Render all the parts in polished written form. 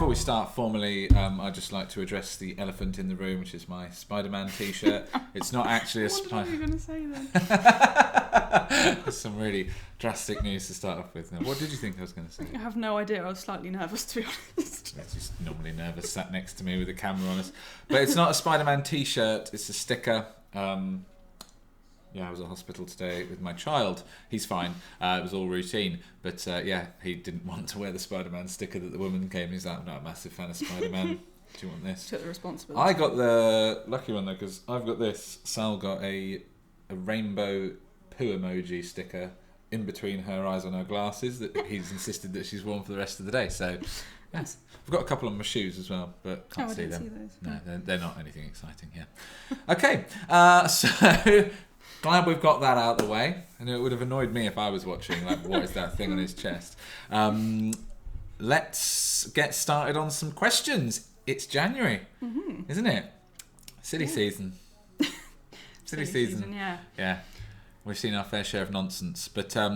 Before we start formally, I'd just like to address the elephant in the room, which is my Spider-Man t-shirt. It's not actually a What were you going to say then? There's some really drastic news to start off with. Now, what did you think I was going to say? I have no idea. I was slightly nervous, to be honest. She's just normally nervous, sat next to me with a camera on us. But it's not a Spider-Man t-shirt, it's a sticker. I was at hospital today with my child. He's fine. It was all routine. But he didn't want to wear the Spider-Man sticker that the woman gave me. He's like, I'm not a massive fan of Spider-Man. Do you want this? Took the responsibility. I got the lucky one though, because I've got this. Sal got a rainbow poo emoji sticker in between her eyes on her glasses that he's insisted that she's worn for the rest of the day. So, yes. I've got a couple on my shoes as well, but can't see them. See those. No, they're not anything exciting, yeah. Okay, so glad we've got that out of the way. I know it would have annoyed me if I was watching, like, what is that thing on his chest? Let's get started on some questions. It's January, isn't it? Silly season. Silly season, yeah. Yeah. We've seen our fair share of nonsense, but I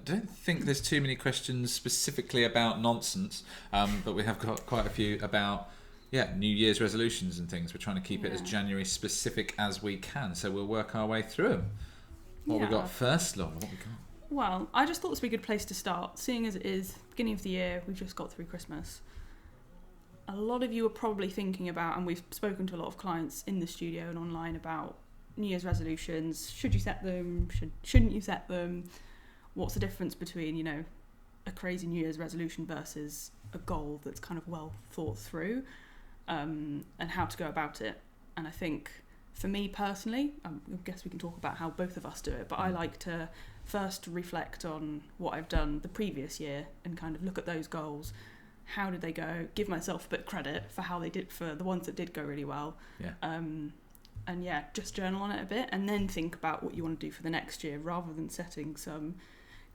don't think there's too many questions specifically about nonsense, but we have got quite a few about New Year's resolutions and things. We're trying to keep it as January specific as we can, so we'll work our way through them. What we got first, Laura? What we got? Well, I just thought this would be a good place to start, seeing as it is beginning of the year, we've just got through Christmas. A lot of you are probably thinking about, and we've spoken to a lot of clients in the studio and online about New Year's resolutions. Should you set them? Shouldn't you set them? What's the difference between, a crazy New Year's resolution versus a goal that's kind of well thought through, and how to go about it? And I think for me personally, I guess we can talk about how both of us do it, but I like to first reflect on what I've done the previous year and kind of look at those goals. How did they go? Give myself a bit of credit for how they did, for the ones that did go really well. Just journal on it a bit and then think about what you want to do for the next year rather than setting some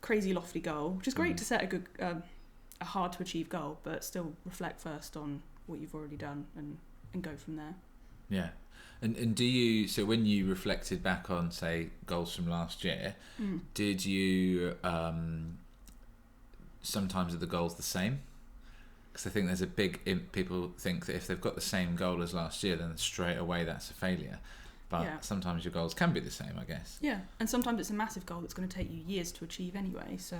crazy lofty goal, which is great to set a good, a hard to achieve goal, but still reflect first on what you've already done and go from there. Yeah. And do you, so when you reflected back on, say, goals from last year, did you, sometimes are the goals the same? Because I think there's a big, people think that if they've got the same goal as last year, then straight away that's a failure. But sometimes your goals can be the same, I guess. Yeah, and sometimes it's a massive goal that's going to take you years to achieve anyway. So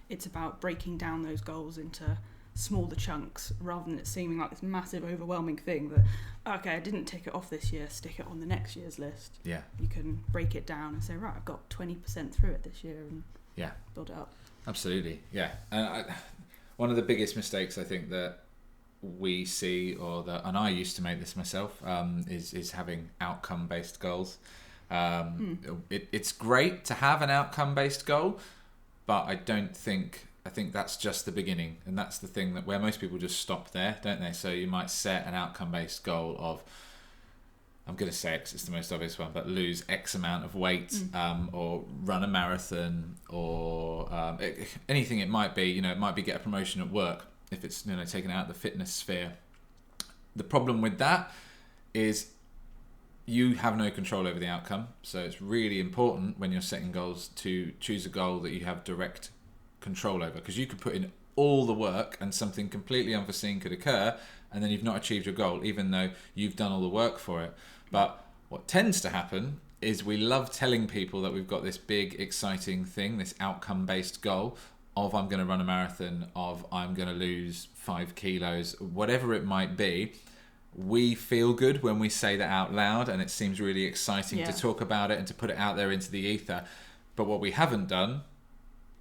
it's about breaking down those goals into smaller chunks rather than it seeming like this massive, overwhelming thing that, okay, I didn't tick it off this year, stick it on the next year's list. Yeah. You can break it down and say, right, I've got 20% through it this year and build it up. Absolutely, yeah. One of the biggest mistakes I think that we see, and I used to make this myself, is having outcome-based goals. It's great to have an outcome-based goal, but I think that's just the beginning, and that's the thing where most people just stop there, don't they? So you might set an outcome-based goal of, I'm going to say X, it's the most obvious one, but lose X amount of weight, or run a marathon, or anything it might be. It might be get a promotion at work if it's taken out of the fitness sphere. The problem with that is you have no control over the outcome. So it's really important when you're setting goals to choose a goal that you have direct control over, because you could put in all the work and something completely unforeseen could occur, and then you've not achieved your goal, even though you've done all the work for it. But what tends to happen is we love telling people that we've got this big, exciting thing, this outcome-based goal of I'm going to run a marathon, of I'm going to lose 5 kilos, whatever it might be. We feel good when we say that out loud, and it seems really exciting to talk about it and to put it out there into the ether. But what we haven't done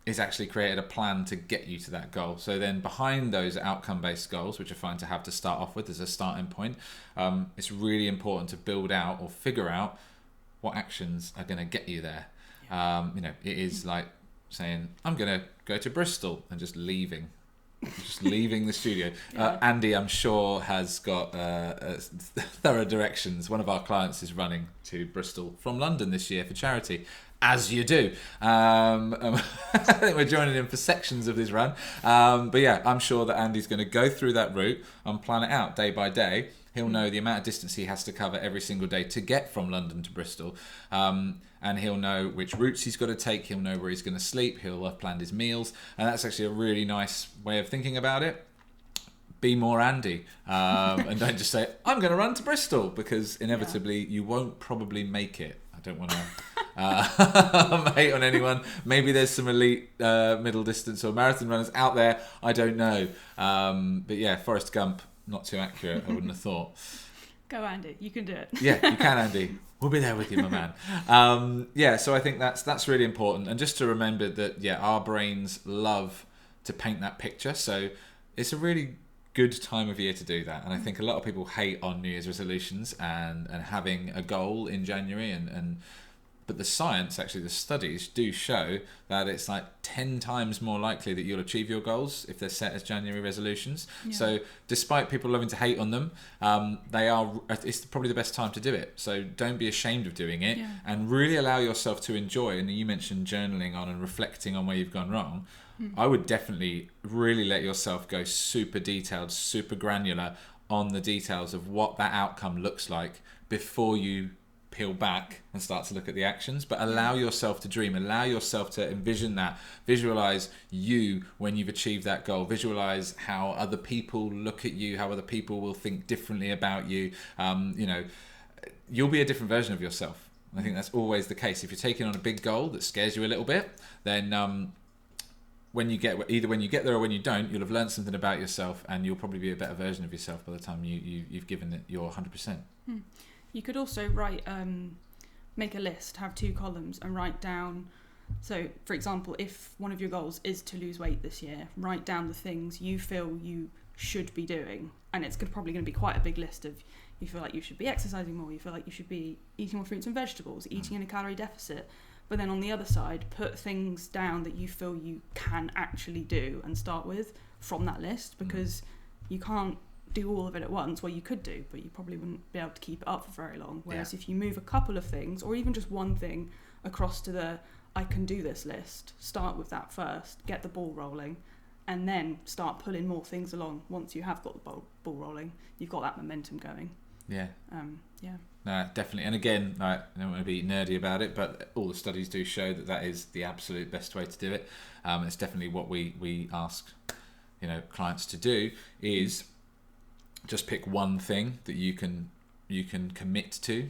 is actually created a plan to get you to that goal. So then behind those outcome-based goals, which are fine to have to start off with as a starting point, it's really important to build out or figure out what actions are going to get you there. It is like saying, I'm going to go to Bristol and just leaving the studio. Andy, I'm sure, has got thorough directions. One of our clients is running to Bristol from London this year for charity, as you do. I think we're joining him for sections of this run. I'm sure that Andy's going to go through that route and plan it out day by day. He'll know the amount of distance he has to cover every single day to get from London to Bristol. And he'll know which routes he's got to take. He'll know where he's going to sleep. He'll have planned his meals. And that's actually a really nice way of thinking about it. be more Andy, and don't just say, I'm going to run to Bristol, because inevitably you won't probably make it. I don't want to hate on anyone. Maybe there's some elite middle distance or marathon runners out there. I don't know. But yeah, Forrest Gump, not too accurate, I wouldn't have thought. Go, Andy. You can do it. Yeah, you can, Andy. We'll be there with you, my man. Yeah, so I think that's really important. And just to remember that, yeah, our brains love to paint that picture. So it's a really good time of year to do that. And I think a lot of people hate on New Year's resolutions and having a goal in January. But the science, actually, the studies do show that it's like 10 times more likely that you'll achieve your goals if they're set as January resolutions. Yeah. So despite people loving to hate on them, it's probably the best time to do it. So don't be ashamed of doing it, and really allow yourself to enjoy. And you mentioned journaling on and reflecting on where you've gone wrong. I would definitely really let yourself go super detailed, super granular on the details of what that outcome looks like before you peel back and start to look at the actions. But allow yourself to dream, allow yourself to envision that, visualize you when you've achieved that goal, visualize how other people look at you, how other people will think differently about you. You'll be a different version of yourself. And I think that's always the case. If you're taking on a big goal that scares you a little bit, then when you get there or when you don't, you'll have learned something about yourself, and you'll probably be a better version of yourself by the time you've given it your 100%. You could also make a list, have 2 columns, and write down. So, for example, if one of your goals is to lose weight this year, write down the things you feel you should be doing. And it's probably going to be quite a big list of, you feel like you should be exercising more, you feel like you should be eating more fruits and vegetables, eating in a calorie deficit. But then on the other side, put things down that you feel you can actually do and start with from that list, because you can't do all of it at once. Well, you could do, but you probably wouldn't be able to keep it up for very long. Whereas if you move a couple of things, or even just one thing, across to the I can do this list, start with that first, get the ball rolling, and then start pulling more things along. Once you have got the ball rolling, you've got that momentum going. Yeah. Yeah. No, definitely. And again, I don't want to be nerdy about it, but all the studies do show that is the absolute best way to do it. It's definitely what we ask, clients to do, is just pick one thing that you can commit to,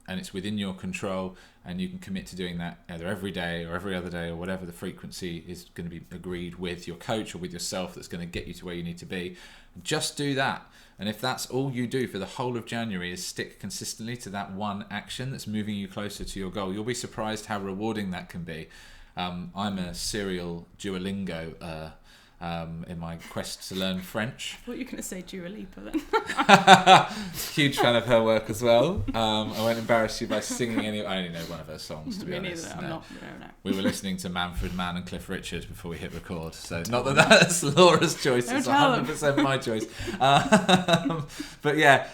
and it's within your control, and you can commit to doing that either every day or every other day, or whatever the frequency is going to be agreed with your coach or with yourself that's going to get you to where you need to be. Just do that. And if that's all you do for the whole of January is stick consistently to that one action that's moving you closer to your goal, you'll be surprised how rewarding that can be. I'm a serial Duolingo in my quest to learn French. I thought you were going to say Dua Lipa then. Huge fan of her work as well. I won't embarrass you by singing any. I only know one of her songs, to be honest. Neither. I'm not. No. We were listening to Manfred Mann and Cliff Richard before we hit record, so not that that's Laura's choice. It's 100% my choice. But yeah,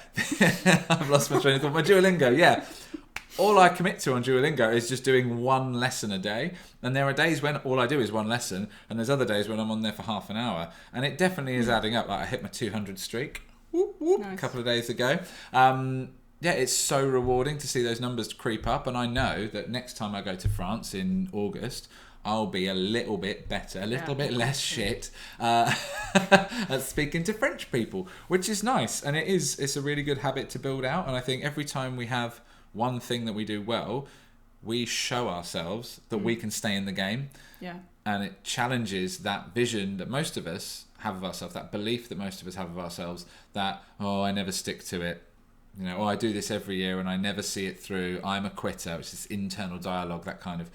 I've lost my train of thought. My Duolingo, yeah. All I commit to on Duolingo is just doing one lesson a day. And there are days when all I do is one lesson, and there's other days when I'm on there for half an hour. And it definitely is adding up. Like I hit my 200 streak nice. A couple of days ago. It's so rewarding to see those numbers creep up. And I know that next time I go to France in August, I'll be a little bit better, a little bit less shit at speaking to French people, which is nice. And it's a really good habit to build out. And I think every time we have one thing that we do well, we show ourselves that we can stay in the game. Yeah. And it challenges that vision that most of us have of ourselves, that belief that most of us have of ourselves, that, I never stick to it. I do this every year and I never see it through. I'm a quitter. It's this internal dialogue, that kind of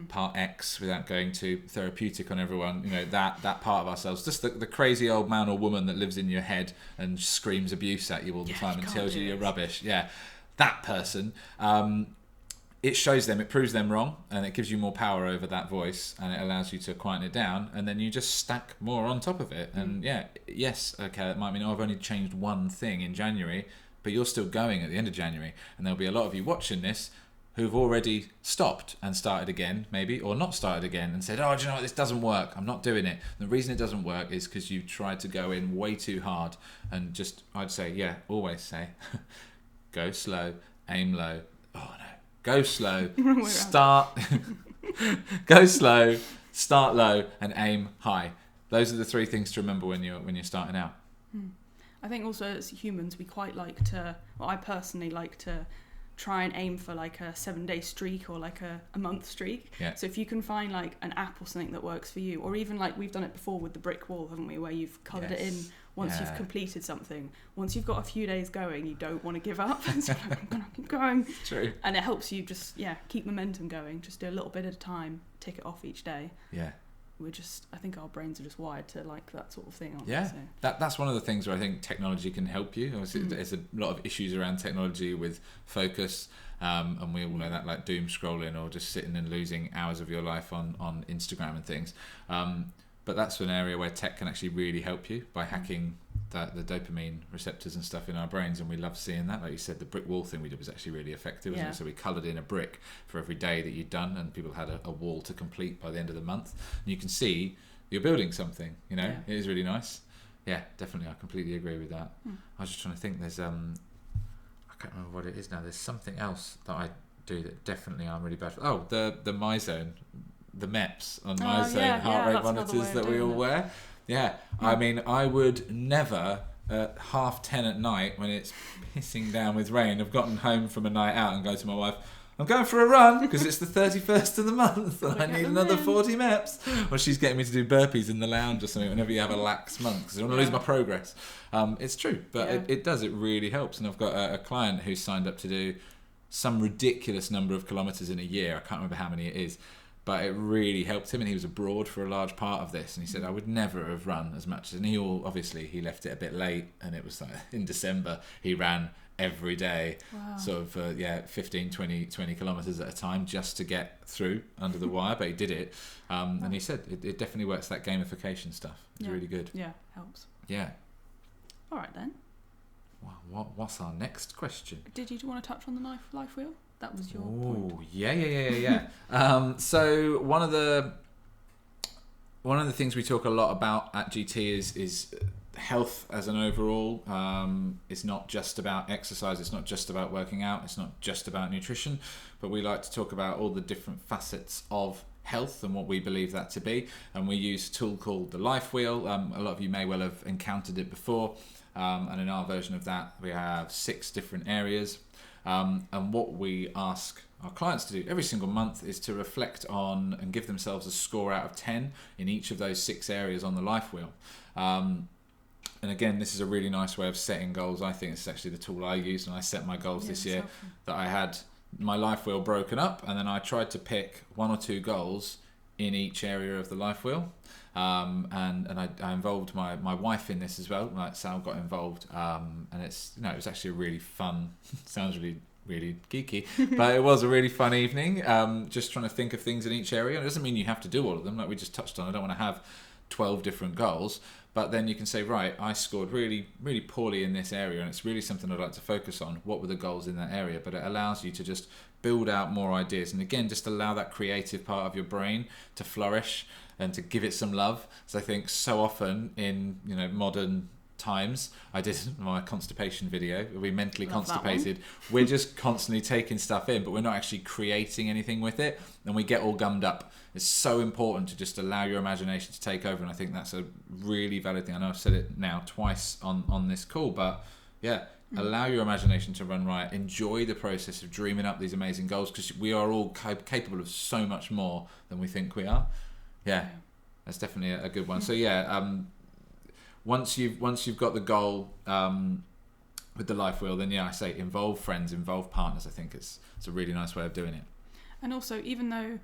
part X, without going too therapeutic on everyone. That part of ourselves, just the crazy old man or woman that lives in your head and screams abuse at you all the time and tells you you're rubbish. Yeah. That person, it shows them, it proves them wrong, and it gives you more power over that voice, and it allows you to quieten it down, and then you just stack more on top of it. And that might mean I've only changed one thing in January, but you're still going at the end of January, and there'll be a lot of you watching this who've already stopped and started again, maybe, or not started again, and said, do you know what, this doesn't work, I'm not doing it. And the reason it doesn't work is because you've tried to go in way too hard, and just, I'd say, always say, go slow, aim low. Oh no. Go slow, go slow, start low, and aim high. Those are the 3 things to remember when you're starting out. I think also as humans, we quite like to, well, I personally like to try and aim for like a 7-day streak or like a month streak. Yeah. So if you can find like an app or something that works for you, or even like we've done it before with the brick wall, haven't we, where you've coloured it in once you've completed something. Once you've got a few days going, you don't want to give up. So like, I'm gonna keep going. True. And it helps you just keep momentum going. Just do a little bit at a time, tick it off each day. Yeah. I think our brains are just wired to like that sort of thing, aren't yeah. they? So. That's one of the things where I think technology can help you. Obviously, there's a lot of issues around technology with focus, and we all know that, like doom scrolling or just sitting and losing hours of your life on Instagram and things. But that's an area where tech can actually really help you by hacking the dopamine receptors and stuff in our brains, and we love seeing that. Like you said, the brick wall thing we did was actually really effective, wasn't it? So we coloured in a brick for every day that you'd done, and people had a wall to complete by the end of the month. And you can see you're building something, you know. It is really nice. Yeah, definitely, I completely agree with that. I was just trying to think, there's I can't remember what it is now. There's something else that I do that definitely I'm really bad for. Oh, the MyZone, the MEPs on MyZone heart rate monitors that we all wear. Yeah, I mean, I would never at 10:30 at night when it's pissing down with rain, have gotten home from a night out and go to my wife, I'm going for a run because it's the 31st of the month and I need another 40 MEPs. Or she's getting me to do burpees in the lounge or something whenever you have a lax month because I don't want to lose my progress. It's true, but it does. It really helps. And I've got a client who's signed up to do some ridiculous number of kilometres in a year. I can't remember how many it is. But it really helped him, and he was abroad for a large part of this. And he said, I would never have run as much. And he left it a bit late, and it was like in December, he ran every day, sort of 15, 20 kilometres at a time just to get through under the wire. But he did it. And he said it definitely works, that gamification stuff. It's really good. Yeah, helps. Yeah. All right, then. Well, what's our next question? Did you want to touch on the life wheel? That was your point. Yeah. So one of the things we talk a lot about at GT is health as an overall. It's not just about exercise. It's not just about working out. It's not just about nutrition. But we like to talk about all the different facets of health and what we believe that to be. And we use a tool called the life wheel. A lot of you may well have encountered it before. And in our version of that, we have 6 different areas. And what we ask our clients to do every single month is to reflect on and give themselves a score out of 10 in each of those 6 areas on the life wheel. And again, this is a really nice way of setting goals. I think it's actually the tool I used when I set my goals this year, that I had my life wheel broken up, and then I tried to pick 1 or 2 goals in each area of the life wheel. And I involved my wife in this as well. Like Sal got involved, and it was actually a really fun. Sounds really geeky, but it was a really fun evening. Just trying to think of things in each area. It doesn't mean you have to do all of them. Like we just touched on, I don't want to have 12 different goals, but then you can say, right, I scored really, really poorly in this area, and it's really something I'd like to focus on. What were the goals in that area? But it allows you to just build out more ideas, and again, just allow that creative part of your brain to flourish and to give it some love. So I think so often in modern times, I did my constipation video, we mentally constipated. We're just constantly taking stuff in, but we're not actually creating anything with it, and we get all gummed up. It's so important to just allow your imagination to take over, and I think that's a really valid thing. I know I've said it now twice on this call, but allow your imagination to run riot. Enjoy the process of dreaming up these amazing goals, because we are all capable of so much more than we think we are. Yeah, that's definitely a good one. So once you've got the goal with the life wheel, then I say involve friends, involve partners. I think it's a really nice way of doing it. And also, even though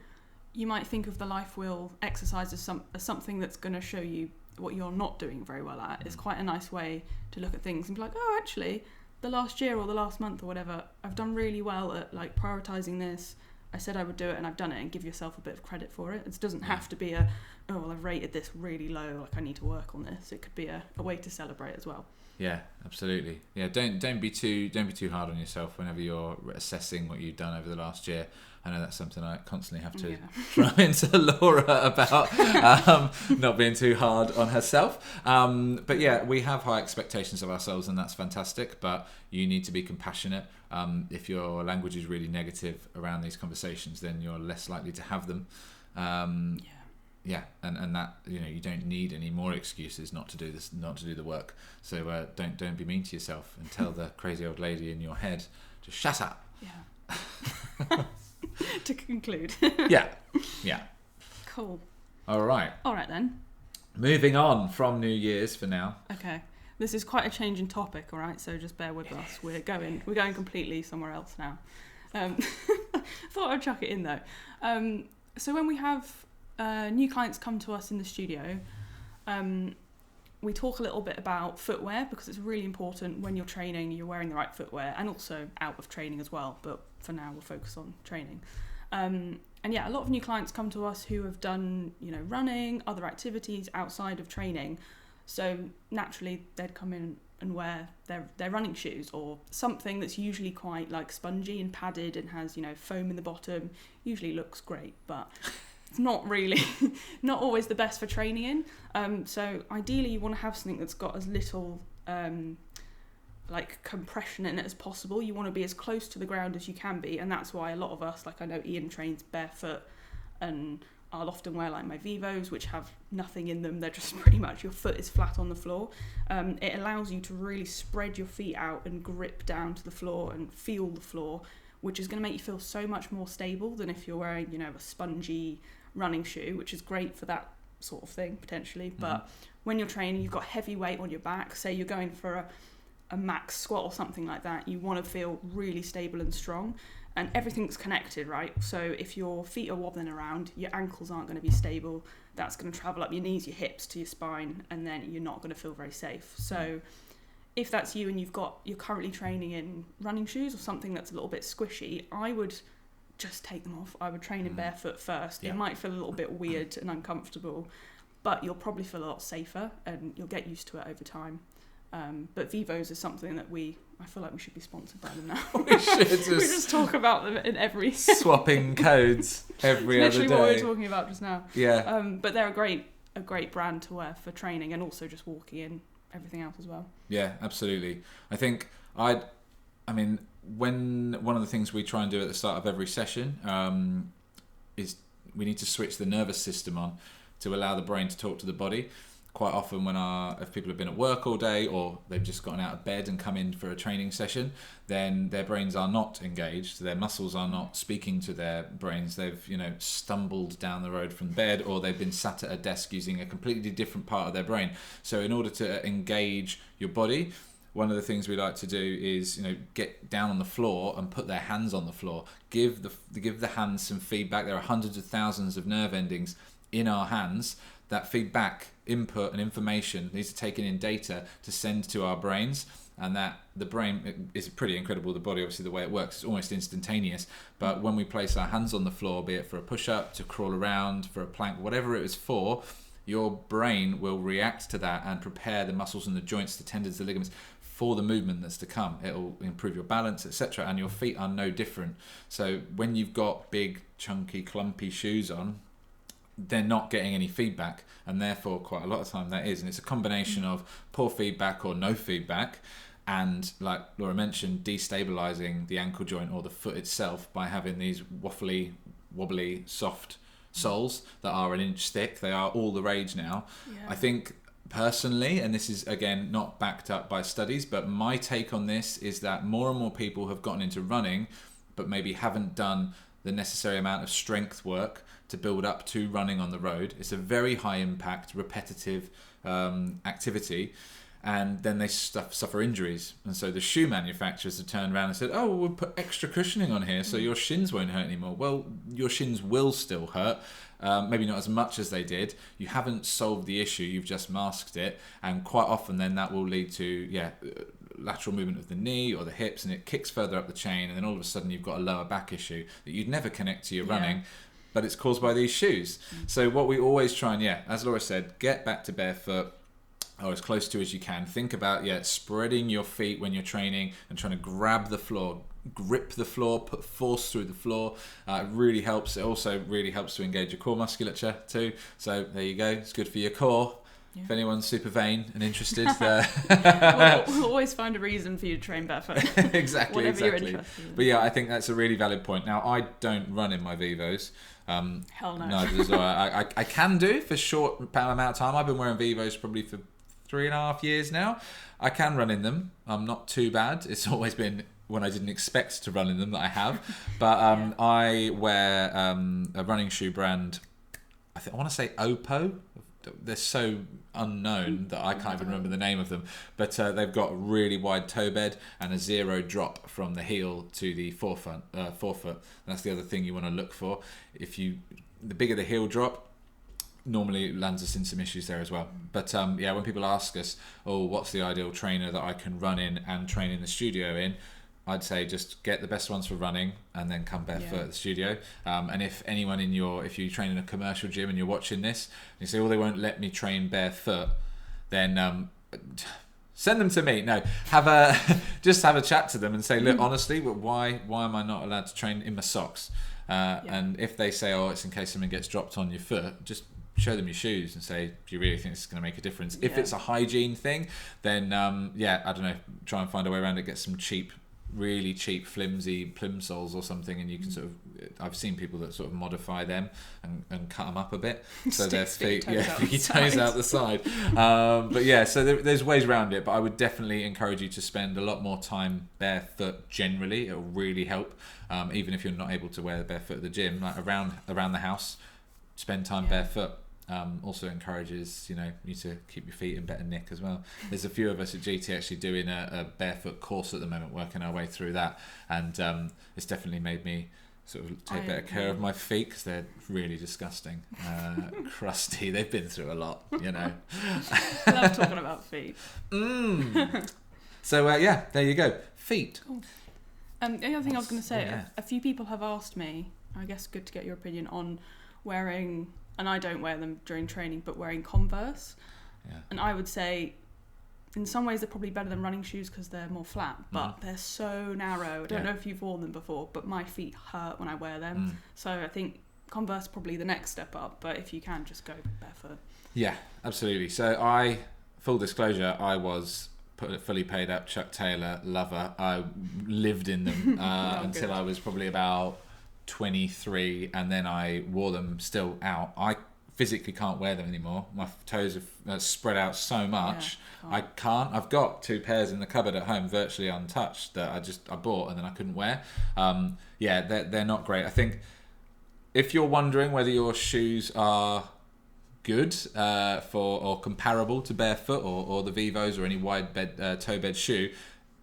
you might think of the life wheel exercise as something that's going to show you what you're not doing very well at, it's quite a nice way to look at things and be like, oh, actually, the last year or the last month or whatever, I've done really well at like prioritizing this. I said I would do it and I've done it, and give yourself a bit of credit for it. It doesn't have to be I've rated this really low, like I need to work on this. It could be a way to celebrate as well. Yeah, absolutely. Yeah, don't be too hard on yourself whenever you're assessing what you've done over the last year. I know that's something I constantly have to throw into Laura about, not being too hard on herself. But yeah, we have high expectations of ourselves, and that's fantastic, but you need to be compassionate. If your language is really negative around these conversations, then you're less likely to have them. and that, you don't need any more excuses not to do this, not to do the work. So don't be mean to yourself and tell the crazy old lady in your head to shut up. Yeah. To conclude. Yeah. Cool. All right then. Moving on from New Year's for now. Okay. This is quite a change in topic, all right? So just bear with us. We're going completely somewhere else now. Thought I'd chuck it in though. So when we have new clients come to us in the studio, we talk a little bit about footwear, because it's really important when you're training, you're wearing the right footwear, and also out of training as well. But for now, we'll focus on training. And yeah, a lot of new clients come to us who have done, running, other activities outside of training. So naturally, they'd come in and wear their running shoes, or something that's usually quite like spongy and padded and has, foam in the bottom. Usually looks great, but it's not always the best for training in. So ideally, you want to have something that's got as little like compression in it as possible. You want to be as close to the ground as you can be, and that's why a lot of us, like I know Ian trains barefoot, and I'll often wear like my Vivos, which have nothing in them. They're just pretty much your foot is flat on the floor. It allows you to really spread your feet out and grip down to the floor and feel the floor, which is going to make you feel so much more stable than if you're wearing, a spongy running shoe, which is great for that sort of thing potentially. But when you're training, you've got heavy weight on your back. Say you're going for a max squat or something like that, you want to feel really stable and strong, and everything's connected, right? So if your feet are wobbling around, your ankles aren't going to be stable. That's going to travel up your knees, your hips to your spine, and then you're not going to feel very safe. So if that's you and you're currently training in running shoes or something that's a little bit squishy, I would just take them off. I would train in barefoot first. It might feel a little bit weird and uncomfortable, but you'll probably feel a lot safer and you'll get used to it over time. But Vivos is something that I feel like we should be sponsored by them now. We should we just talk about them in every swapping codes every other day. Literally what we were talking about just now. Yeah. But they're a great brand to wear for training and also just walking in, everything else as well. Yeah, absolutely. I think when one of the things we try and do at the start of every session is we need to switch the nervous system on to allow the brain to talk to the body. Quite often if people have been at work all day, or they've just gotten out of bed and come in for a training session, then their brains are not engaged, their muscles are not speaking to their brains. They've stumbled down the road from bed, or they've been sat at a desk using a completely different part of their brain. So in order to engage your body, one of the things we like to do is get down on the floor and put their hands on the floor, give the hands some feedback. There are hundreds of thousands of nerve endings in our hands. That feedback, input and information needs to take in data to send to our brains, and that the brain is pretty incredible. The body, obviously, the way it works is almost instantaneous. But when we place our hands on the floor, be it for a push-up, to crawl around, for a plank, whatever it is for, your brain will react to that and prepare the muscles and the joints, the tendons, the ligaments for the movement that's to come. It'll improve your balance, etc. And your feet are no different. So when you've got big, chunky, clumpy shoes on, they're not getting any feedback, and therefore quite a lot of time that is, and it's a combination of poor feedback or no feedback, and like Laura mentioned, destabilizing the ankle joint or the foot itself by having these wobbly soft soles that are an inch thick. They are all the rage now. I think personally, and this is again not backed up by studies, but my take on this is that more and more people have gotten into running but maybe haven't done the necessary amount of strength work to build up to running on the road. It's a very high impact, repetitive activity, and then they suffer injuries. And so the shoe manufacturers have turned around and said, oh, we'll put extra cushioning on here so your shins won't hurt anymore. Well, your shins will still hurt, maybe not as much as they did. You haven't solved the issue, you've just masked it, and quite often then that will lead to lateral movement of the knee or the hips, and it kicks further up the chain, and then all of a sudden you've got a lower back issue that you'd never connect to your running, but it's caused by these shoes. So what we always try and, as Laura said, get back to barefoot, or as close to as you can. Think about spreading your feet when you're training and trying to grab the floor, grip the floor, put force through the floor. It really helps. It also really helps to engage your core musculature too. So there you go. It's good for your core. Yeah. If anyone's super vain and interested, we'll always find a reason for you to train barefoot. exactly. You're interested in. But yeah, I think that's a really valid point. Now, I don't run in my Vivos. Hell no. Neither do I. I can do for a short amount of time. I've been wearing Vivos probably for 3.5 years now. I can run in them. I'm not too bad. It's always been when I didn't expect to run in them that I have. But I wear a running shoe brand. I want to say Oppo. They're so unknown that I can't even remember the name of them. But they've got a really wide toe bed and a 0 drop from the heel to the forefoot. That's the other thing you want to look for. The bigger the heel drop, normally it lands us in some issues there as well. But when people ask us, what's the ideal trainer that I can run in and train in the studio in? I'd say just get the best ones for running and then come barefoot at the studio. And if anyone if you train in a commercial gym and you're watching this and you say, they won't let me train barefoot, then send them to me. No, just have a chat to them and say, look, honestly, why am I not allowed to train in my socks? And if they say, it's in case something gets dropped on your foot, just show them your shoes and say, do you really think this is going to make a difference? If it's a hygiene thing, then I don't know, try and find a way around it, get some really cheap flimsy plimsolls or something, and you can I've seen people that sort of modify them and cut them up a bit so their feet toes out the side. So there's ways around it, but I would definitely encourage you to spend a lot more time barefoot generally. It'll really help, even if you're not able to wear barefoot at the gym, like around the house, spend time barefoot. Also encourages you to keep your feet in better nick as well. There's a few of us at GT actually doing a barefoot course at the moment, working our way through that, and it's definitely made me sort of take better care of my feet because they're really disgusting, crusty. They've been through a lot, I love talking about feet. So there you go, feet. Cool. The other thing I was going to say, a few people have asked me, I guess good to get your opinion on wearing, and I don't wear them during training, but wearing Converse. And I would say in some ways they're probably better than running shoes because they're more flat, but they're so narrow. I don't know if you've worn them before, but my feet hurt when I wear them. So I think Converse probably the next step up, but if you can, just go barefoot. Yeah, absolutely. So full disclosure, I was fully paid up Chuck Taylor lover. I lived in them until I was probably about 23, and then I wore them still out. I physically can't wear them anymore. My toes have spread out so much. I can't. I've got 2 pairs in the cupboard at home, virtually untouched, that I bought and then I couldn't wear. They're not great. I think if you're wondering whether your shoes are good or comparable to barefoot or the Vivos or any wide toe bed shoe,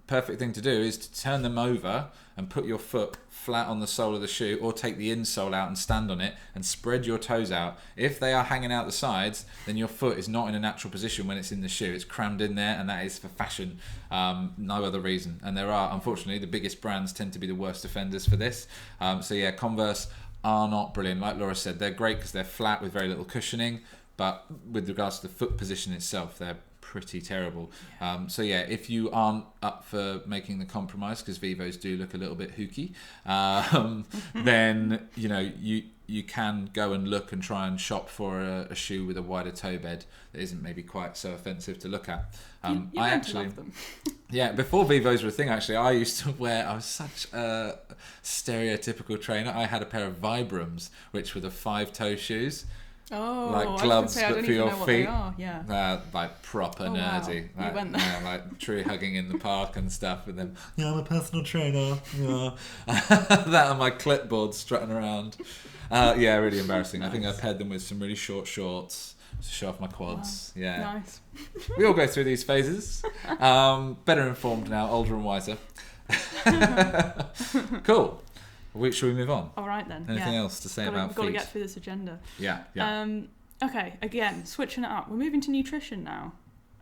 perfect thing to do is to turn them over and put your foot flat on the sole of the shoe, or take the insole out and stand on it and spread your toes out. If they are hanging out the sides, then your foot is not in a natural position when it's in the shoe. It's crammed in there, and that is for fashion, no other reason. And there are, unfortunately, the biggest brands tend to be the worst offenders for this. Converse are not brilliant. Like Laura said, they're great because they're flat with very little cushioning, but with regards to the foot position itself, they're pretty terrible. If you aren't up for making the compromise, because Vivos do look a little bit hooky, then you can go and look and try and shop for a shoe with a wider toe bed that isn't maybe quite so offensive to look at. I actually love them. Before Vivos were a thing, actually, I used to wear, I was such a stereotypical trainer. I had a pair of Vibrams, which were the 5-toe shoes. Like gloves, but for your feet. Like proper nerdy. Wow. You went there. Like tree hugging in the park and stuff. And then, I'm a personal trainer. That and my clipboard strutting around. Really embarrassing. Nice. I think I paired them with some really short shorts to show off my quads. Wow. Yeah. Nice. We all go through these phases. Better informed now, older and wiser. Cool. Should we move on? All right then. Anything else to say about feet? Got to get through this agenda. Yeah. Okay. Again, switching it up. We're moving to nutrition now.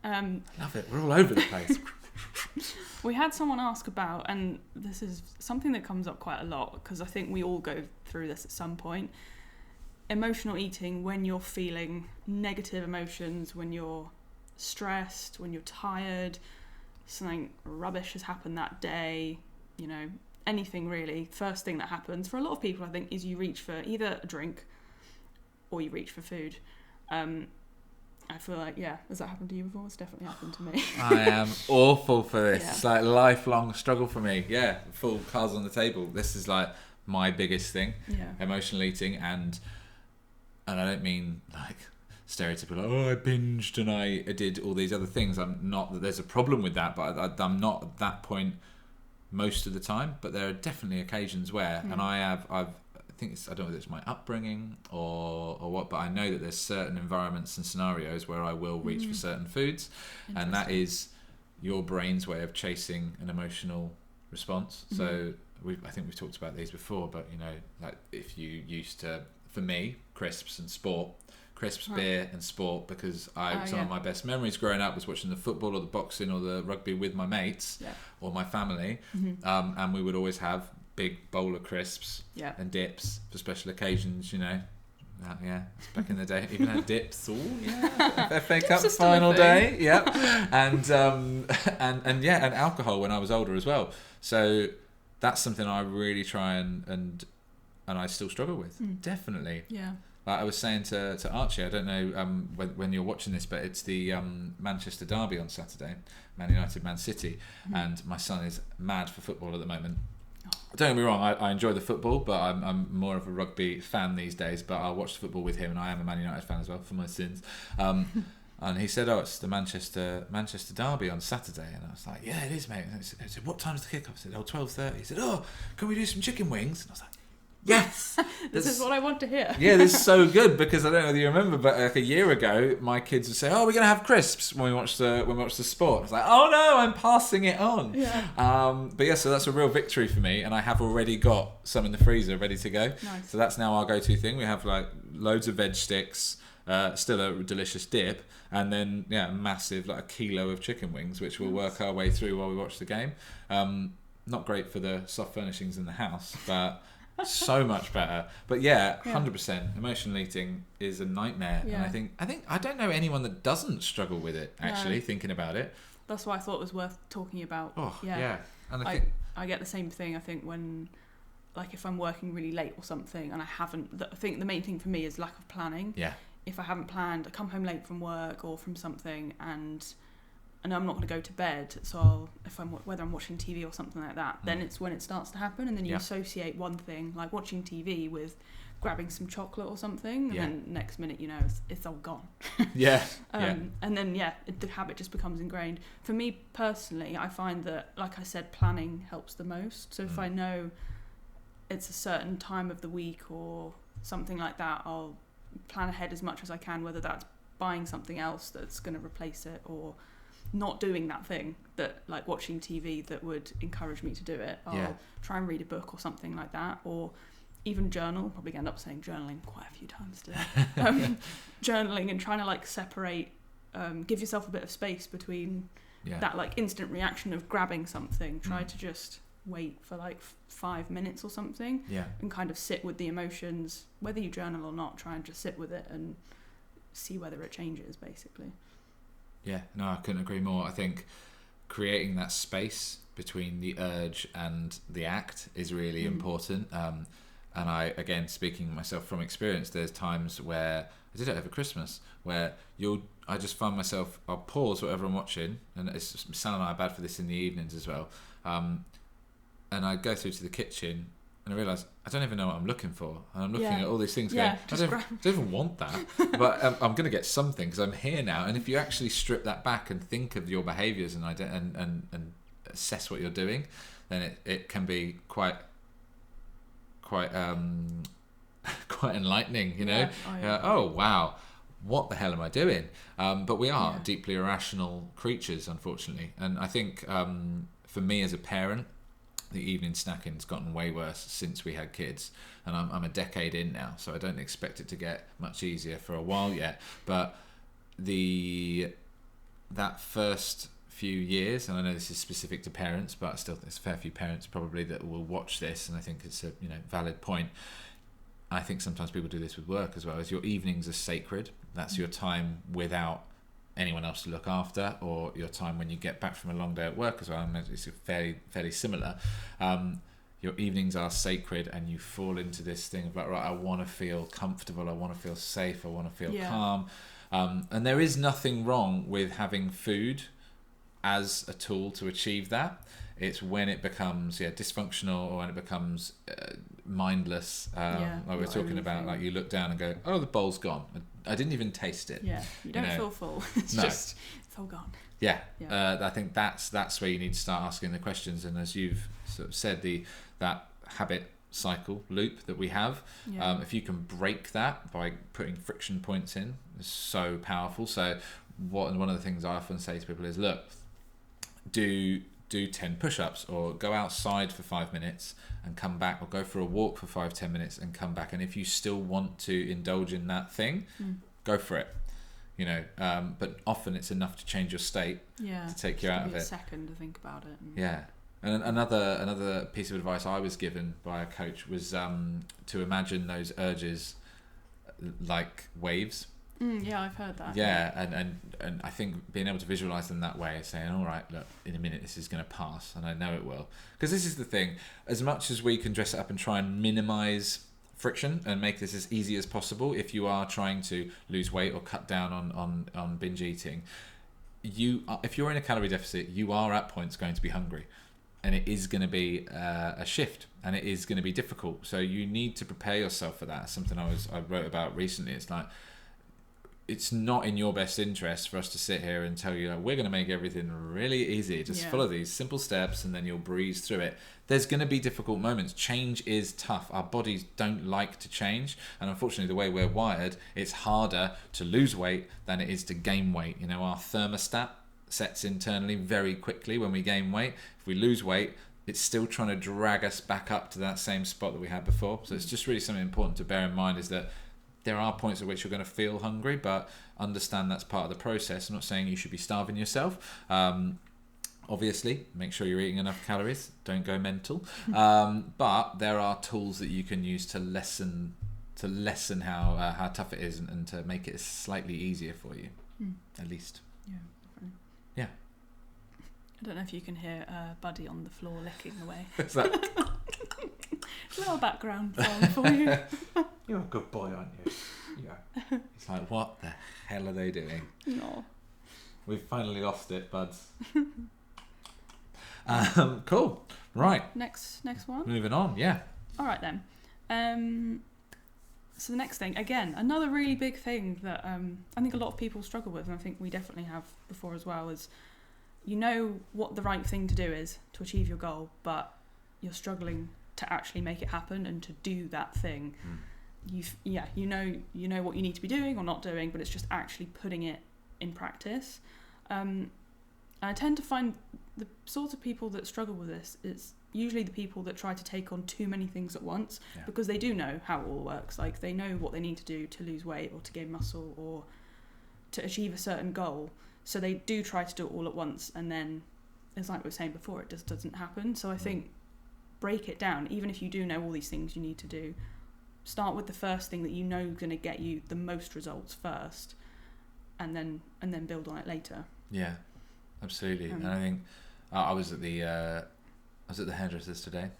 Love it. We're all over the place. We had someone ask about, and this is something that comes up quite a lot because I think we all go through this at some point. Emotional eating when you're feeling negative emotions, when you're stressed, when you're tired, something rubbish has happened that day, anything really. First thing that happens for a lot of people, I think, is you reach for either a drink or you reach for food. I I feel like, has that happened to you before? It's definitely happened to me. I am awful for this. Yeah. It's like a lifelong struggle for me. Yeah, full cards on the table. This is like my biggest thing. Yeah. Emotional eating, and I don't mean like stereotypical, oh, I binged and I did all these other things. I'm not that there's a problem with that, but I'm not at that point most of the time. But there are definitely occasions where, and I think I don't know whether it's my upbringing or what, but I know that there's certain environments and scenarios where I will reach for certain foods, and that is your brain's way of chasing an emotional response. So I think we've talked about these before, but like if you used to, for me, crisps, beer and sport, because some of my best memories growing up was watching the football or the boxing or the rugby with my mates or my family, and we would always have big bowl of crisps and dips for special occasions, it's back in the day. Even had dips. Oh yeah, FA Cup final day. Yep, and alcohol when I was older as well. So that's something I really try and I still struggle with. Definitely. Yeah. Like I was saying to Archie, I don't know when you're watching this, but it's the Manchester derby on Saturday, Man United, Man City, and my son is mad for football at the moment. Don't get me wrong, I enjoy the football, but I'm more of a rugby fan these days, but I'll watch the football with him, and I am a Man United fan as well, for my sins. And he said, it's the Manchester derby on Saturday. And I was like, yeah, it is, mate. And I said, what time's the kick-off? I said, 12:30. He said, can we do some chicken wings? And I was like, yes! This is what I want to hear. Yeah, this is so good, because I don't know whether you remember, but like a year ago, my kids would say, we're going to have crisps when we watch the sport. I was like, oh no, I'm passing it on. Yeah. But yeah, so that's a real victory for me, and I have already got some in the freezer ready to go. Nice. So that's now our go-to thing. We have like loads of veg sticks, still a delicious dip, and then a massive like a kilo of chicken wings, which we'll work our way through while we watch the game. Not great for the soft furnishings in the house, but so much better. But 100% emotional eating is a nightmare, and I think I don't know anyone that doesn't struggle with it, actually. Thinking about it, that's why I thought it was worth talking about. And I get the same thing. I think when, like, if I'm working really late or something and I haven't, I think the main thing for me is lack of planning. If I haven't planned, I come home late from work or from something, and I'm not going to go to bed, so whether I'm watching TV or something like that, then it's when it starts to happen, and then you associate one thing, like watching TV, with grabbing some chocolate or something, and then next minute, it's all gone. And then, the habit just becomes ingrained. For me personally, I find that, like I said, planning helps the most. So if I know it's a certain time of the week or something like that, I'll plan ahead as much as I can, whether that's buying something else that's going to replace it, or not doing that thing that, like watching TV, that would encourage me to do it. I'll try and read a book or something like that, or even journal. Probably end up saying journaling quite a few times today. Journaling and trying to like separate, give yourself a bit of space between that like instant reaction of grabbing something. Try to just wait for like 5 minutes or something, and kind of sit with the emotions, whether you journal or not. Try and just sit with it and see whether it changes, basically. Yeah, no, I couldn't agree more. I think creating that space between the urge and the act is really important. And I, again, speaking myself from experience, there's times where I did it over Christmas, where I just find myself, I'll pause whatever I'm watching, and Sal and I are bad for this in the evenings as well. And I go through to the kitchen, and I realise I don't even know what I'm looking for. And I'm looking at all these things going, I don't even want that. But I'm going to get something because I'm here now. And if you actually strip that back and think of your behaviours and assess what you're doing, then it can be quite enlightening, Oh, wow, what the hell am I doing? But we are deeply irrational creatures, unfortunately. And I think for me as a parent, the evening snacking's gotten way worse since we had kids, and I'm a decade in now, so I don't expect it to get much easier for a while yet. But that first few years, and I know this is specific to parents, but still there's a fair few parents probably that will watch this, and I think it's a valid point. I think sometimes people do this with work as well, as your evenings are sacred. That's your time without anyone else to look after, or your time when you get back from a long day at work as well. I mean, it's fairly similar. Your evenings are sacred, and you fall into this thing of like, right, I want to feel comfortable, I want to feel safe, I want to feel calm. And there is nothing wrong with having food as a tool to achieve that. It's when it becomes dysfunctional, or when it becomes mindless. Like we're talking about, like you look down and go, oh, the bowl's gone. I didn't even taste it. Yeah, you don't feel full. It's just, it's all gone. Yeah, I think that's where you need to start asking the questions. And as you've sort of said, that habit cycle loop that we have, if you can break that by putting friction points in, is so powerful. So one of the things I often say to people is, look, do 10 push-ups, or go outside for 5 minutes and come back, or go for a walk for 5-10 minutes and come back. And if you still want to indulge in that thing, go for it. But often it's enough to change your state to take you out of it. A second to think about it. And another piece of advice I was given by a coach was to imagine those urges like waves. I've heard that. And I think being able to visualize them that way, saying, all right, look, in a minute this is going to pass, and I know it will. Because this is the thing, as much as we can dress it up and try and minimize friction and make this as easy as possible, if you are trying to lose weight or cut down on binge eating, if you're in a calorie deficit, you are at points going to be hungry, and it is going to be a shift, and it is going to be difficult. So you need to prepare yourself for that. Something I wrote about recently. It's like, it's not in your best interest for us to sit here and tell you, like, we're going to make everything really easy. Just follow these simple steps and then you'll breeze through it. There's going to be difficult moments. Change is tough. Our bodies don't like to change. And unfortunately, the way we're wired, it's harder to lose weight than it is to gain weight. Our thermostat sets internally very quickly when we gain weight. If we lose weight, it's still trying to drag us back up to that same spot that we had before. So it's just really something important to bear in mind, is that there are points at which you're going to feel hungry, but understand that's part of the process. I'm not saying you should be starving yourself. Obviously, make sure you're eating enough calories. Don't go mental. But there are tools that you can use to lessen how tough it is, and to make it slightly easier for you, at least. Yeah, definitely. Yeah. I don't know if you can hear Buddy on the floor licking away. Is that... A little background song for you. You're a good boy, aren't you? Yeah. It's like, what the hell are they doing? No. We've finally lost it, buds. Cool. Right. Next one. Moving on. Yeah. All right then. So the next thing, again, another really big thing that I think a lot of people struggle with, and I think we definitely have before as well, is you know what the right thing to do is to achieve your goal, but you're struggling to actually make it happen and to do that thing. You know what you need to be doing or not doing, but it's just actually putting it in practice. And I tend to find the sort of people that struggle with this, it's usually the people that try to take on too many things at once, because they do know how it all works. Like, they know what they need to do to lose weight or to gain muscle or to achieve a certain goal. So they do try to do it all at once, and then, it's like we were saying before, it just doesn't happen. So I think break it down. Even if you do know all these things you need to do, start with the first thing that you know is going to get you the most results first, and then build on it later. Yeah, absolutely. And I think I was at the hairdresser's today.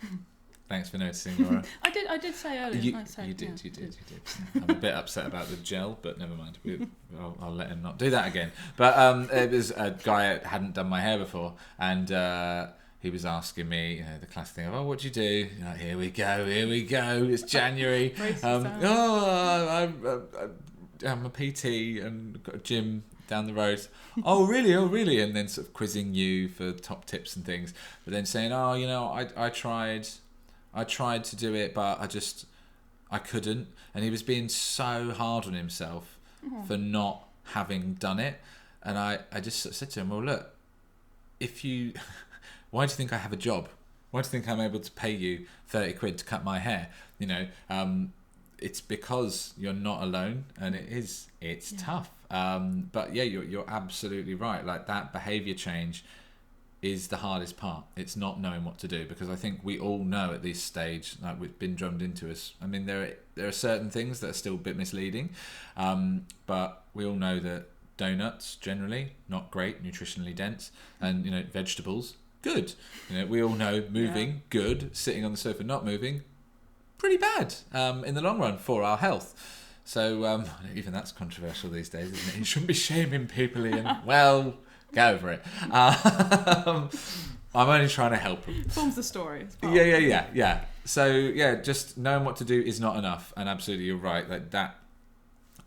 Thanks for noticing, Laura. I did say earlier. You did. I'm a bit upset about the gel, but never mind. I'll let him not do that again. But it was a guy that hadn't done my hair before, and he was asking me, the classic thing of, what do you do? Like, here we go, it's January. I'm a PT and got a gym down the road. Oh really? And then sort of quizzing you for top tips and things, but then saying, I tried to do it, but I couldn't. And he was being so hard on himself for not having done it. And I just sort of said to him, well, look, why do you think I have a job? Why do you think I'm able to pay you 30 quid to cut my hair? It's because you're not alone, and it's tough. But yeah, you're absolutely right. Like, that behavior change is the hardest part. It's not knowing what to do, because I think we all know at this stage, like, we've been drummed into us. I mean, there are certain things that are still a bit misleading, but we all know that donuts generally not great, nutritionally dense, and vegetables good. We all know moving good, sitting on the sofa not moving pretty bad in the long run for our health. So even that's controversial these days, isn't it? You shouldn't be shaming people, Ian. Well, get over it. I'm only trying to help them. Forms the story. It's part Yeah. So yeah, just knowing what to do is not enough, and absolutely you're right.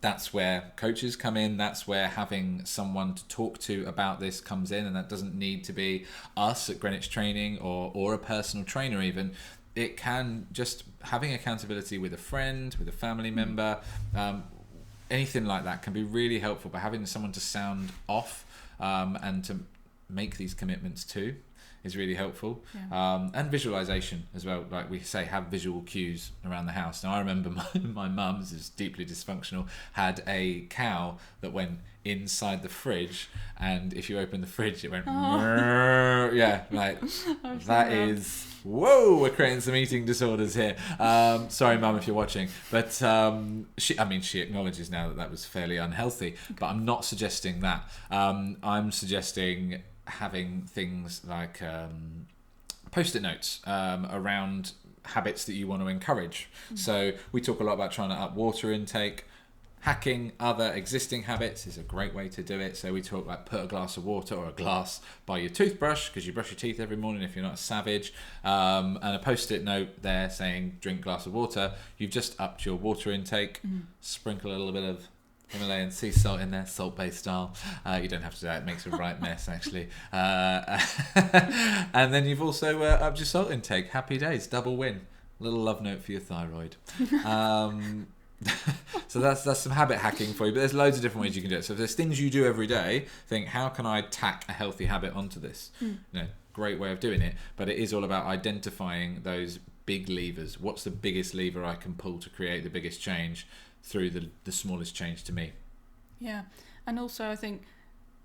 That's where coaches come in. That's where having someone to talk to about this comes in, and that doesn't need to be us at Greenwich Training or a personal trainer even. It can just having accountability with a friend, with a family member, anything like that can be really helpful. But having someone to sound off and to make these commitments to is really helpful. And visualization as well. Like we say, have visual cues around the house. Now I remember my mum, this is deeply dysfunctional, had a cow that went inside the fridge, and if you open the fridge it went yeah, like that is whoa, we're creating some eating disorders here. Sorry mum if you're watching, but she acknowledges now that was fairly unhealthy, but I'm not suggesting that. I'm suggesting having things like post-it notes around habits that you want to encourage. So we talk a lot about trying to up water intake. Hacking other existing habits is a great way to do it. So we talk like put a glass of water or a glass by your toothbrush, because you brush your teeth every morning if you're not a savage, and a post-it note there saying drink glass of water. You've just upped your water intake. Sprinkle a little bit of Himalayan sea salt in there, salt-based style. You don't have to do that, it makes a right mess actually. And then you've also upped your salt intake. Happy days, double win. Little love note for your thyroid. So that's some habit hacking for you, but there's loads of different ways you can do it. So if there's things you do every day, think, how can I tack a healthy habit onto this? Great way of doing it, but it is all about identifying those big levers. What's the biggest lever I can pull to create the biggest change through the smallest change to me? Yeah, and also I think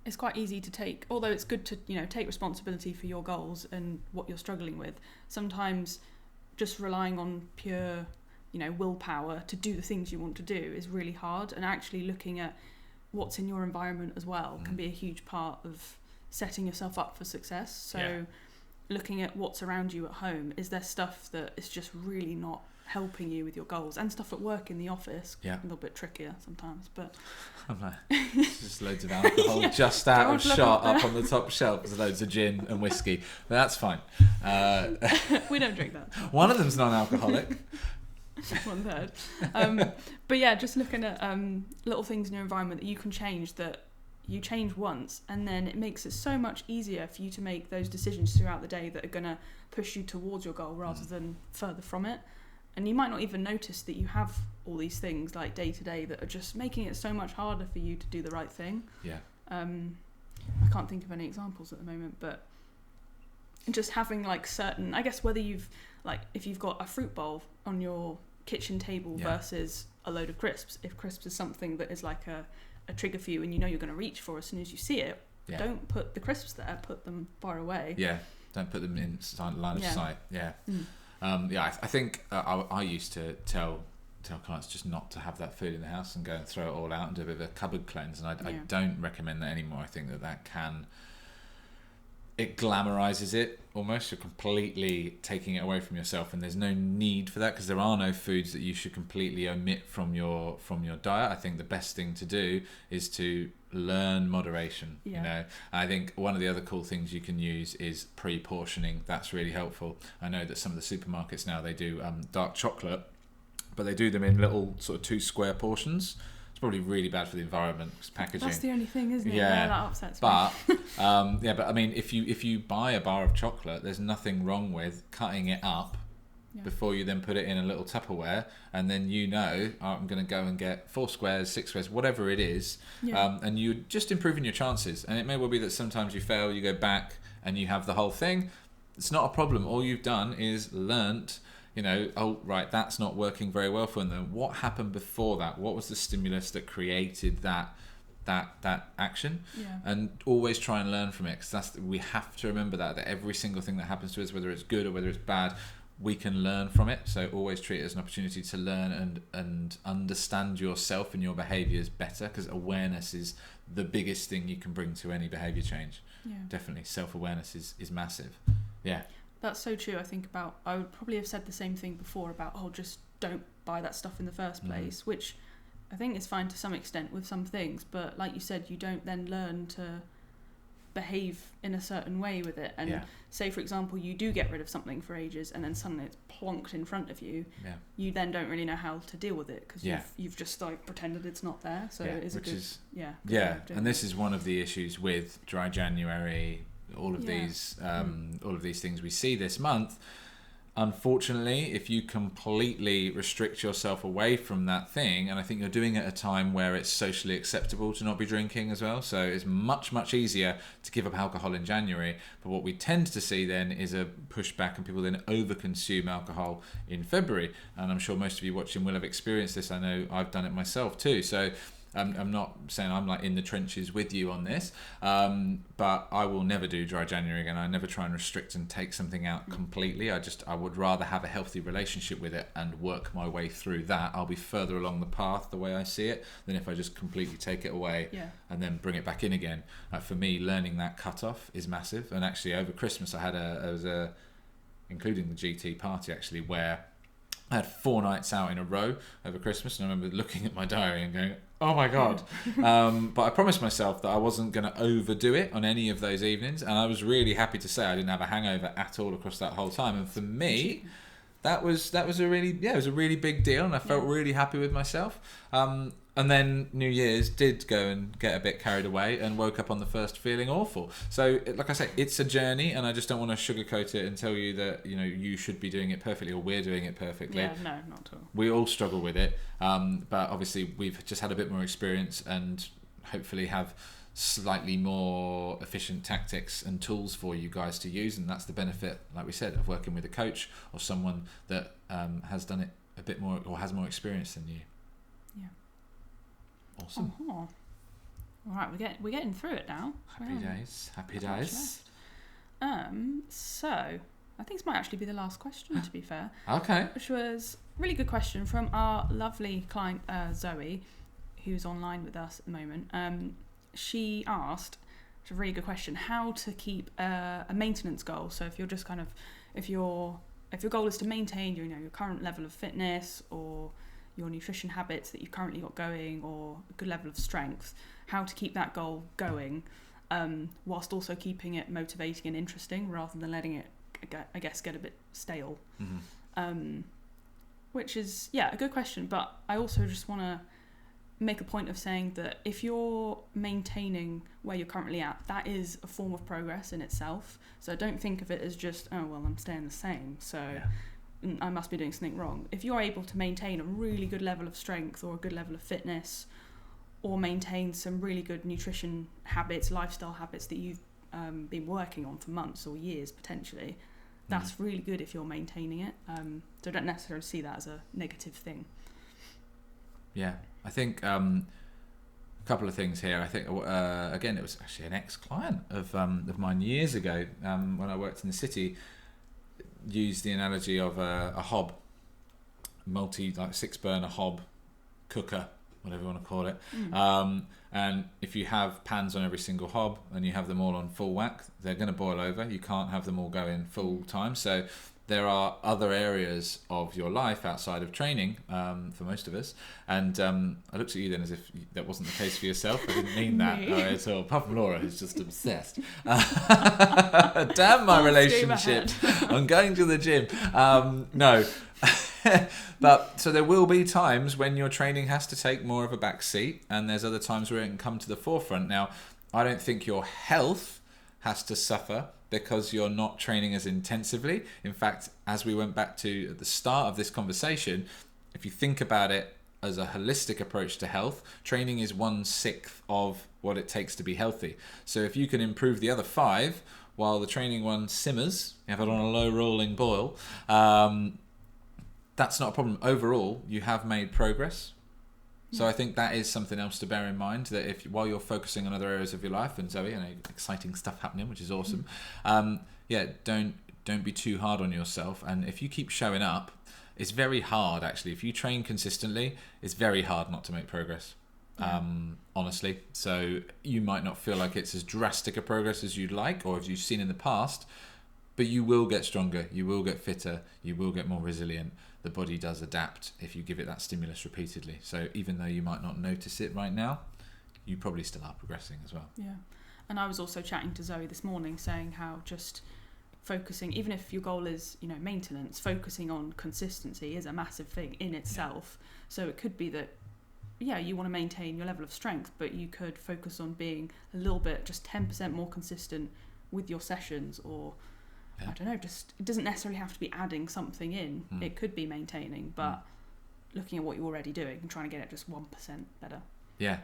it's quite easy to take, although it's good to take responsibility for your goals and what you're struggling with. Sometimes just relying on pure willpower to do the things you want to do is really hard, and actually looking at what's in your environment as well can be a huge part of setting yourself up for success. So looking at what's around you at home, is there stuff that is just really not helping you with your goals, and stuff at work in the office a little bit trickier sometimes, but I'm like, there's just loads of alcohol just out of shot up on the top shelf. There's loads of gin and whiskey, but that's fine. We don't drink that. One of them's non-alcoholic. 1/3. But yeah, just looking at little things in your environment that you can change, that you change once, and then it makes it so much easier for you to make those decisions throughout the day that are going to push you towards your goal rather than further from it. And you might not even notice that you have all these things like day to day that are just making it so much harder for you to do the right thing. I can't think of any examples at the moment, but just having like certain, I guess, whether you've like, if you've got a fruit bowl on your kitchen table versus a load of crisps, if crisps is something that is like a trigger for you and you're going to reach for as soon as you see it, don't put the crisps there, put them far away. Don't put them in line of sight. I think I used to tell clients just not to have that food in the house and go and throw it all out and do a bit of a cupboard cleanse, and I don't recommend that anymore. I think that can, it glamorizes it almost. You're completely taking it away from yourself, and there's no need for that, because there are no foods that you should completely omit from your diet. I think the best thing to do is to learn moderation. I think one of the other cool things you can use is pre-portioning. That's really helpful. I know that some of the supermarkets now, they do dark chocolate, but they do them in little sort of 2 square portions. It's probably really bad for the environment, because packaging. That's the only thing, isn't it? Yeah, that upsets me. But I mean, if you buy a bar of chocolate, there's nothing wrong with cutting it up before you then put it in a little Tupperware, and then I'm going to go and get 4 squares, 6 squares, whatever it is, and you're just improving your chances. And it may well be that sometimes you fail, you go back, and you have the whole thing. It's not a problem. All you've done is learnt, oh, right, that's not working very well for them. What happened before that? What was the stimulus that created that action? And always try and learn from it, because we have to remember that every single thing that happens to us, whether it's good or whether it's bad, we can learn from it. So always treat it as an opportunity to learn and understand yourself and your behaviours better, because awareness is the biggest thing you can bring to any behaviour change. Definitely self-awareness is massive. That's so true. I would probably have said the same thing before about, just don't buy that stuff in the first place, which I think it's fine to some extent with some things, but like you said, you don't then learn to behave in a certain way with it. And say, for example, you do get rid of something for ages and then suddenly it's plonked in front of you. You then don't really know how to deal with it because you've just like pretended it's not there. So it is good way of doing and this is one of the issues with dry January, all of these things we see this month. Unfortunately, if you completely restrict yourself away from that thing, and I think you're doing it at a time where it's socially acceptable to not be drinking as well, so it's much easier to give up alcohol in January. But what we tend to see then is a pushback, and people then overconsume alcohol in February. And I'm sure most of you watching will have experienced this. I know I've done it myself too. So I'm not saying I'm like in the trenches with you on this, but I will never do dry January again. I never try and restrict and take something out completely. I would rather have a healthy relationship with it and work my way through that. I'll be further along the path the way I see it than if I just completely take it away and then bring it back in again. Like for me, learning that cutoff is massive. And actually over Christmas I was including the GT party actually, where I had 4 nights out in a row over Christmas, and I remember looking at my diary and going, oh my God. But I promised myself that I wasn't going to overdo it on any of those evenings, and I was really happy to say I didn't have a hangover at all across that whole time. And for me, that was a really big deal, and I felt really happy with myself. And then New Year's did go and get a bit carried away and woke up on the first feeling awful. So, like I say, it's a journey, and I just don't want to sugarcoat it and tell you that you should be doing it perfectly or we're doing it perfectly. Yeah, no, not at all. We all struggle with it, but obviously we've just had a bit more experience and hopefully have slightly more efficient tactics and tools for you guys to use, and that's the benefit, like we said, of working with a coach or someone that has done it a bit more or has more experience than you. Yeah. Awesome. All right, we're getting through it now. Happy days. So I think this might actually be the last question, to be fair. Okay. Which was a really good question from our lovely client Zoe, who's online with us at the moment. She asked, it's a really good question, how to keep a maintenance goal. So if you're just if your goal is to maintain your current level of fitness or your nutrition habits that you've currently got going, or a good level of strength, how to keep that goal going whilst also keeping it motivating and interesting rather than letting it, I guess, get a bit stale. Which is, a good question. But I also just want to make a point of saying that if you're maintaining where you're currently at, that is a form of progress in itself. So don't think of it as just, oh, well, I'm staying the same, so I must be doing something wrong. If you're able to maintain a really good level of strength or a good level of fitness, or maintain some really good nutrition habits, lifestyle habits that you've been working on for months or years potentially, that's really good if you're maintaining it. So don't necessarily see that as a negative thing. Yeah, I think a couple of things here. I think again, it was actually an ex-client of mine years ago when I worked in the city. Used the analogy of a hob, 6-burner hob cooker, whatever you want to call it. And if you have pans on every single hob and you have them all on full whack, they're going to boil over. You can't have them all going full time. So there are other areas of your life outside of training for most of us. And I looked at you then as if that wasn't the case for yourself. I didn't mean that at all. Apart from Laura, who's just obsessed. Damn my relationship. I'm going to the gym. No. But so there will be times when your training has to take more of a back seat, and there's other times where it can come to the forefront. Now, I don't think your health has to suffer because you're not training as intensively. In fact, as we went back to at the start of this conversation, if you think about it as a holistic approach to health, training is 1/6 of what it takes to be healthy. So if you can improve the other 5 while the training one simmers, you have it on a low rolling boil, that's not a problem. Overall, you have made progress. So I think that is something else to bear in mind, that if while you're focusing on other areas of your life, and Zoe, exciting stuff happening, which is awesome. Don't be too hard on yourself. And if you keep showing up, it's very hard actually. If you train consistently, it's very hard not to make progress. Honestly. So you might not feel like it's as drastic a progress as you'd like or as you've seen in the past, But you will get stronger, you will get fitter, you will get more resilient. The body does adapt if you give it that stimulus repeatedly. So even though you might not notice it right now, you probably still are progressing as well. Yeah. And I was also chatting to Zoe this morning saying how just focusing, even if your goal is, maintenance, focusing on consistency is a massive thing in itself. Yeah. So it could be that, you want to maintain your level of strength, but you could focus on being a little bit, just 10% more consistent with your sessions, or I don't know, just it doesn't necessarily have to be adding something in. It could be maintaining, but looking at what you're already doing and trying to get it just 1% better. Yeah.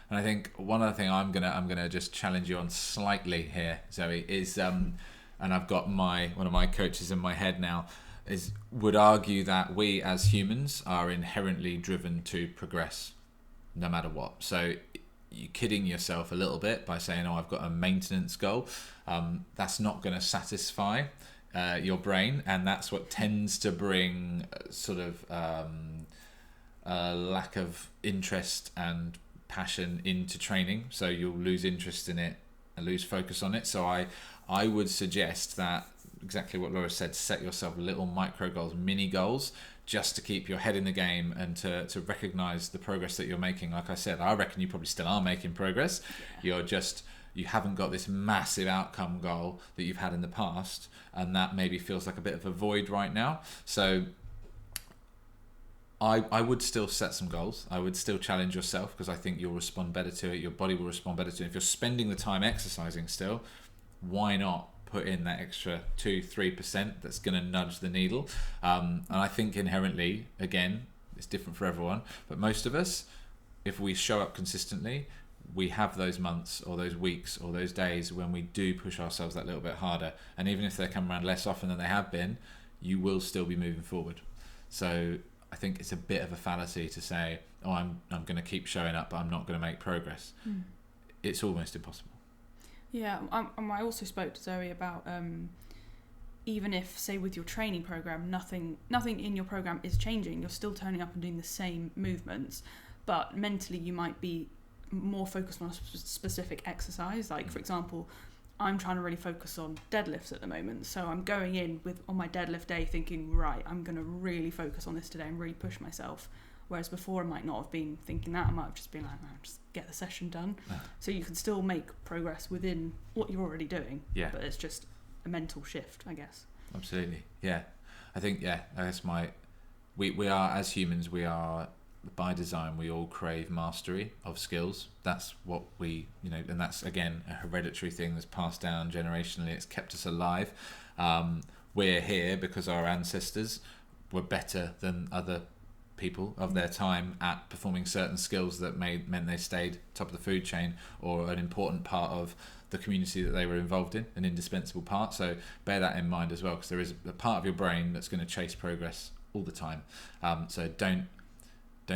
And I think one other thing I'm gonna just challenge you on slightly here, Zoe, is and I've got one of my coaches in my head now, would argue that we as humans are inherently driven to progress no matter what. So you're kidding yourself a little bit by saying, I've got a maintenance goal. That's not going to satisfy your brain, and that's what tends to bring sort of a lack of interest and passion into training. So you'll lose interest in it and lose focus on it. So I would suggest that, exactly what Laura said, set yourself little micro goals, mini goals, just to keep your head in the game and to recognise the progress that you're making. Like I said, I reckon you probably still are making progress. Yeah. You haven't got this massive outcome goal that you've had in the past, and that maybe feels like a bit of a void right now. So I would still set some goals. I would still challenge yourself, because I think you'll respond better to it. Your body will respond better to it. If you're spending the time exercising still, why not put in that extra 2-3% that's going to nudge the needle? And I think inherently, again, it's different for everyone, but most of us, if we show up consistently, we have those months or those weeks or those days when we do push ourselves that little bit harder. And even if they come around less often than they have been, you will still be moving forward. So I think it's a bit of a fallacy to say, I'm going to keep showing up, but I'm not going to make progress. It's almost impossible. Yeah, I also spoke to Zoe about even if, say, with your training program, nothing in your program is changing, you're still turning up and doing the same movements, but mentally you might be more focused on a specific exercise. Like, for example, I'm trying to really focus on deadlifts at the moment, so I'm going in on my deadlift day thinking, right, I'm going to really focus on this today and really push myself. Whereas before I might not have been thinking that. I might have just been like, just get the session done. So you can still make progress within what you're already doing. Yeah. But it's just a mental shift, I guess. Absolutely. Yeah. I think, I guess we are, as humans, we are, by design, we all crave mastery of skills. That's what we, and that's, again, a hereditary thing that's passed down generationally. It's kept us alive. We're here because our ancestors were better than other people of their time at performing certain skills that meant they stayed top of the food chain, or an important part of the community that they were involved in, an indispensable part. So bear that in mind as well, because there is a part of your brain that's going to chase progress all the time. So don't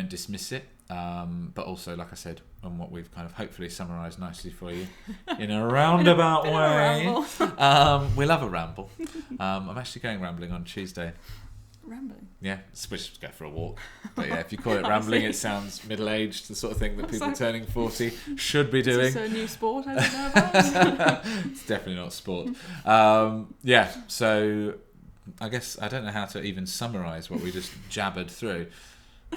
dismiss it, but also, like I said, on what we've kind of hopefully summarised nicely for you in a roundabout way. We love a ramble. I'm actually going rambling on Tuesday. Rambling? Yeah, supposed to go for a walk. But yeah, if you call it rambling, it sounds middle-aged, the sort of thing that people turning 40 should be doing. Is this a new sport I don't know about? It's definitely not sport. So I guess I don't know how to even summarise what we just jabbered through.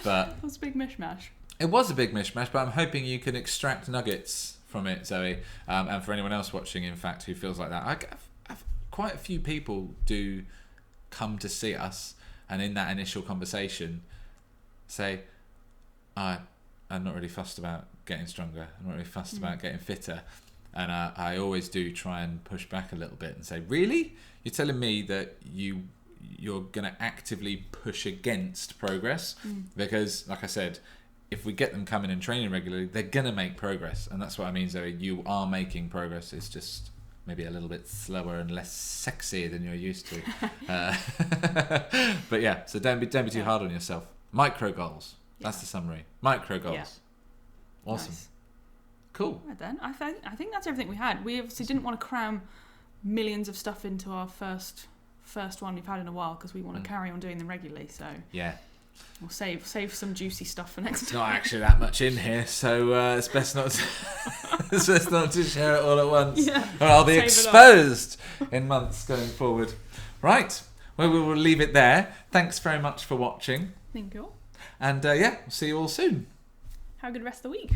But it was a big mishmash. It was a big mishmash, but I'm hoping you can extract nuggets from it, Zoe. And for anyone else watching, in fact, who feels like that. I've quite a few people do come to see us, and in that initial conversation say, I'm not really fussed about getting stronger, I'm not really fussed about getting fitter. And I always do try and push back a little bit and say, really? You're telling me that you're going to actively push against progress? Because, like I said, if we get them coming and training regularly, they're going to make progress. And that's what I mean, Zoe. You are making progress. It's just maybe a little bit slower and less sexy than you're used to. But yeah, so don't be too hard on yourself. Micro goals. That's the summary. Micro goals. Yeah. Awesome. Nice. Cool. Right then, I think that's everything we had. We obviously didn't want to cram millions of stuff into our first one we've had in a while, because we want to carry on doing them regularly. So yeah, We'll save some juicy stuff for next time. Not actually that much in here, so it's best not to, it's best not to share it all at once. Yeah, or I'll be save it exposed in months going forward. Right, well, we will leave it there. Thanks very much for watching. Thank you. And we'll see you all soon. Have a good rest of the week.